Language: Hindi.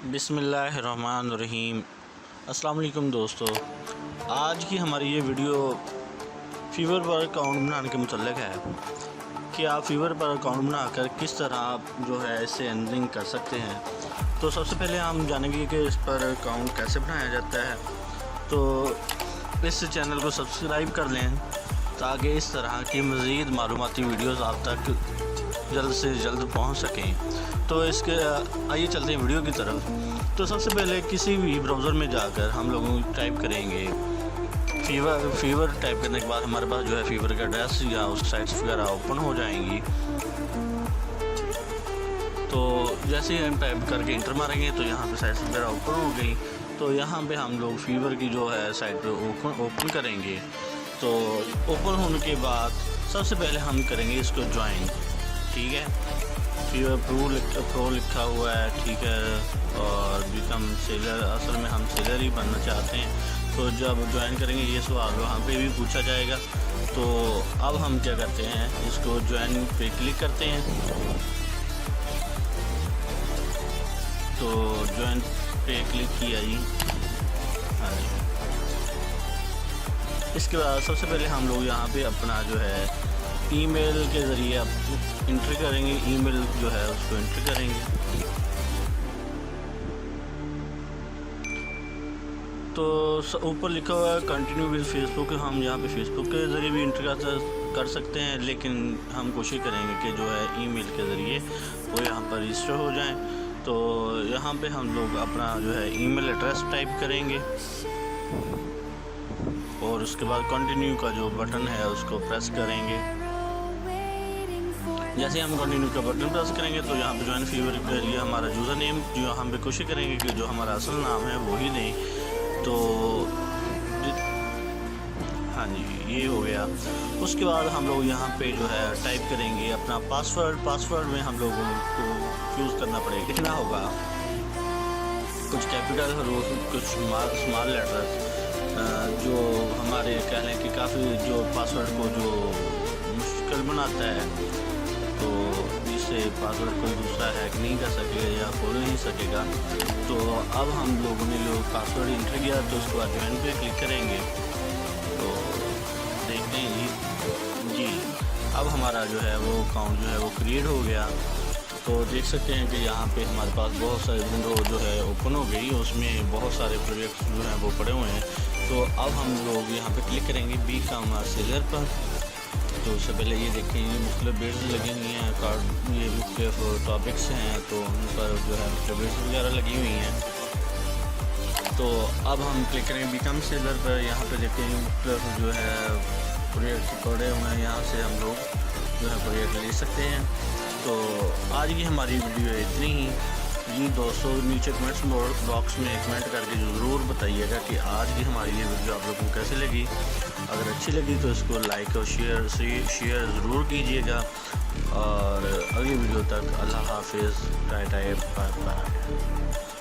बिस्मिल्लाहिर्रहमानिर्रहीम। अस्सलाम वालेकुम दोस्तों, आज की हमारी ये वीडियो फ़ीवर पर अकाउंट बनाने के मुतल्लिक़ है कि आप फ़ीवर पर अकाउंट बनाकर किस तरह आप जो है इससे अर्निंग कर सकते हैं। तो सबसे पहले हम जानेंगे कि इस पर अकाउंट कैसे बनाया जाता है। तो इस चैनल को सब्सक्राइब कर लें ताकि इस तरह की मज़ीद मालूमाती वीडियोज़ आप तक जल्द से जल्द पहुंच सकें। तो इसके आइए चलते हैं वीडियो की तरफ। तो सबसे पहले किसी भी ब्राउज़र में जाकर हम लोगों टाइप करेंगे फ़ीवर टाइप करने के बाद हमारे पास जो है फ़ीवर का एड्रेस या उस साइट्स वगैरह ओपन हो जाएंगी। तो जैसे ही हम टाइप करके इंटर मारेंगे तो यहाँ पे साइट्स वगैरह ओपन हो गई। तो यहाँ पे हम लोग फ़ीवर की जो है साइट ओपन करेंगे। तो ओपन होने के बाद सबसे पहले हम करेंगे इसको ज्वाइन, ठीक है। फ़ीवर प्रो लिखा हुआ है, ठीक है। और बिकम सेलर, असल में हम सेलर ही बनना चाहते हैं। तो जब ज्वाइन करेंगे ये सवाल वहाँ पे भी पूछा जाएगा। तो अब हम क्या करते हैं, इसको ज्वाइन पे क्लिक करते हैं। तो ज्वाइन पे क्लिक किया जी, हाँ जी। इसके बाद सबसे पहले हम लोग यहाँ पे अपना जो है ईमेल के ज़रिए आप इंट्री करेंगे। ईमेल जो है उसको इंट्री करेंगे। तो ऊपर लिखा हुआ है कंटिन्यू विद फेसबुक। हम यहाँ पे फेसबुक के ज़रिए भी इंट्री कर सकते हैं, लेकिन हम कोशिश करेंगे कि जो है ईमेल के ज़रिए वो यहाँ पर रजिस्टर हो जाएं। तो यहाँ पे हम लोग अपना जो है ईमेल एड्रेस टाइप करेंगे और उसके बाद कंटिन्यू का जो बटन है उसको प्रेस करेंगे। जैसे हम कंटिन्यू का बटन प्रेस करेंगे तो यहाँ पे ज्वाइन फ़ीवर के लिए हमारा यूज़र नेम जो हम पे कोशिश करेंगे कि जो हमारा असल नाम है वो ही दें। तो हाँ जी, ये हो गया। उसके बाद हम लोग यहाँ पे जो है टाइप करेंगे अपना पासवर्ड में हम लोगों को यूज़ करना पड़ेगा। लिखना होगा कुछ कैपिटल और कुछ स्मॉल लेटर, जो हमारे कह लें कि काफ़ी जो पासवर्ड को जो मुश्किल बनाता है। तो जिससे पासवर्ड कोई दूसरा हैक नहीं कर सकेगा या खोल नहीं सकेगा। तो अब हम लोगों ने जो पासवर्ड इंटर किया तो उसके बाद ज्वाइन पे क्लिक करेंगे। तो देखते हैं जी अब हमारा जो है वो अकाउंट जो है वो क्रिएट हो गया। तो देख सकते हैं कि यहाँ पे हमारे पास बहुत सारे विंडो जो है ओपन हो गई, उसमें बहुत सारे प्रोजेक्ट्स जो हैं वो पड़े हुए हैं। तो अब हम लोग यहाँ पे क्लिक करेंगे बिकम सेलर पर। तो उससे पहले ये देखें, ये मुख्तलिफ बेड्स लगी हुई हैं, कार्ड ये मुख्तलिफ टॉपिक्स हैं, तो उन पर जो है मुख्तलिफ बेड्स वगैरह लगी हुई हैं। तो अब हम क्लिक करेंगे बिकम सेलर पर। यहाँ पे देखें मुख्तलिफ जो है प्रोजेक्ट पड़े हुए हैं, यहाँ से हम लोग जो है प्रोजेक्ट ले सकते हैं। तो आज की हमारी वीडियो इतनी ही जी दोस्तों। नीचे कमेंट्स बॉक्स में कमेंट करके ज़रूर बताइएगा कि आज की हमारी ये वीडियो आप लोगों को कैसी लगी। अगर अच्छी लगी तो इसको लाइक और शेयर ज़रूर कीजिएगा। और अगली वीडियो तक अल्लाह हाफिज़, टाटा बाय बाय।